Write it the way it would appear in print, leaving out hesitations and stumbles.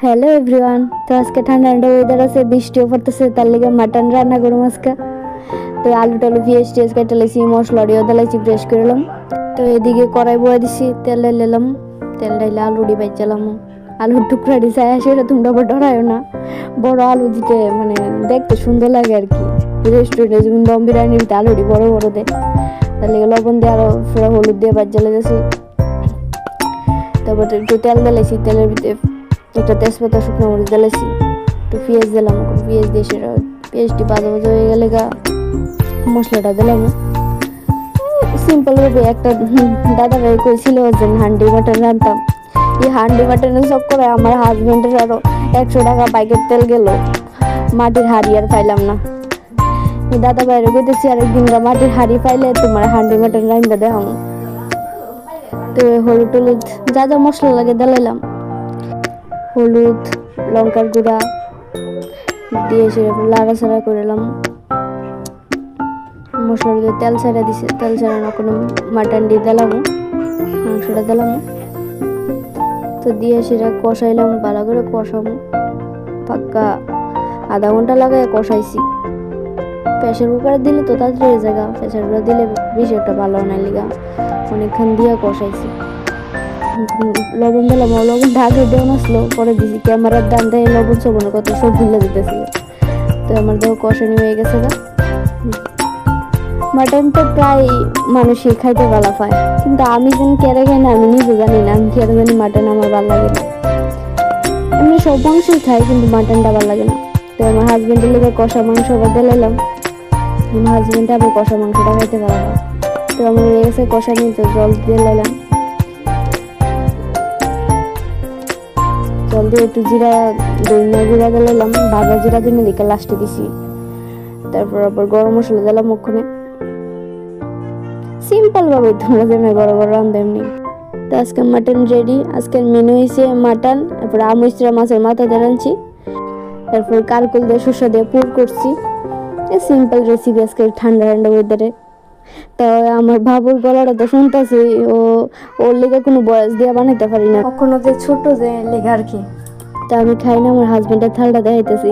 Hello everyone, তো আজকে ঠান্ডা ঠান্ডা ওয়েদার আছে, বৃষ্টিও পড়তেছে, তার লিগে মাটন রান্না করুম আজকে। তো আলু টালু পেঁয়াজ টিয়াজ কেটে লাইছি, মশলা দিয়েও দিলাইছি, ফ্রেশ করলাম। তো এদিকে কড়াই বয়ে দিছি, তেল ঢাইলাম, তেল ঢাইলে আলু ডি বাইচালাম। আলুর টুকরা দিছে, সেটা তোমরা আবার ডরায়ও না। বড় আলু দিতে মানে দেখতে সুন্দর লাগে আর কি। রেস্টুরেন্টে যেমন দম বিরিয়ানির ভিতরে আলুটি বড় বড় দেয়, তার লিগে লবণ দিয়ে আরো ফেরা হলুদ দিয়ে বাজ্জালে গেছি। তারপর একটু তেল দিলাইছি, তেলের ভিতরে একটা তেজপাতা শুকনো মরিচ দিলাইছি, একটু পেঁয়াজ দিলাম, পেঁয়াজ দিয়ে সেটা পেঁয়াজটি ভাজা ভাজা হয়ে গেলে মশলাটা দিলাম। সিম্পল ভাবে একটা দাদা ভাই কইছিল যে হান্ডি মাটন রান্তাম। এই হান্ডি মাটনের চক্করে আমার হাজবেন্ডের আরো 100 টাকা বাইকের তেল গেল, মাটির হাড়ি আর পাইলাম না। দাদা ভাইয়ের কইতেছি আরেকদিন মাটির হাড়ি পাইলে তোমার হান্ডি মাটন রান্না দেখাম। তো হলুদ টলুদ যা যা মশলা লাগে দিলাম, হলুদ লঙ্কার গুঁড়া দিয়ে সেরকম লাড়াচাড়া করলাম। মশলার দিয়ে তেল ছাড়া দিছে, তেল ছাড়ানো কোনো মাটন দিয়ে দিলাম, মাংসটা দিলাম। তো দিয়ে সেটা কষাইলাম, ভালো করে কষাবো, পাক্কা আধা ঘন্টা লাগাই কষাইছি। প্রেশার কুকারে দিলে তো তাড়াতাড়ি জায়গা, প্রেশার কুকারে দিলে বেশি একটা ভালো না লিগা অনেকক্ষণ দিয়ে কষাইছি। লবণ দিলাম, লবণ ঢাকে দেওয়া আসলো, পরে দিছি ক্যামেরার দান দেয় লবণ সবনের কত সব ভুলে যেতেছিল। তো আমার দেহ কষানি হয়ে গেছে। মাটন তো প্রায় মানুষই খাইতে ভালো পায়, কিন্তু আমি যেন কেড়ে খাই না, আমি নিজে জানি না আমি কেড়ে জানি মাটন আমার ভালো লাগে না। এমনি সব মাংসই খাই, কিন্তু মাটনটা ভালো লাগে না। তো আমার হাজবেন্ডের লেগে কষা মাংস দিলাম, আমার হাজবেন্ড আবার কষা মাংসটা খাইতে ভালো হয়। তো আমার হয়ে গেছে কষানি, তো জল দিয়ে দিলাম, জল দিয়ে একটু জিরা দইনা জিরা দিলাম, ভাজা জিরা দিনে দিকে লাস্টে দিছি। তারপর আবার গরম মশলা দিলাম ওখানে, সিম্পল ভাবে তোমরা যেমন বড় বড় রান্ধে এমনি। তো আজকে মাটন রেডি। আজকের মেনু হয়েছে মাটন, তারপর আমইস্ত্রা মাছের মাথা দিয়ে রাঁধছি, তারপর কারকুল দিয়ে শসা দিয়ে পুর করছি। সিম্পল রেসিপি আজকে ঠান্ডা ঠান্ডা ওয়েদারে। তা আমার বাবুর গলাটা তো শুনতেছি, ওর লেগে কোনো বয়স দিয়ে বানাইতে পারি না, কখনো যে ছোট যে লেগে আর কি। তা আমি খাই না, আমার হাজবেন্ডের থালটা দেখাইতেছি।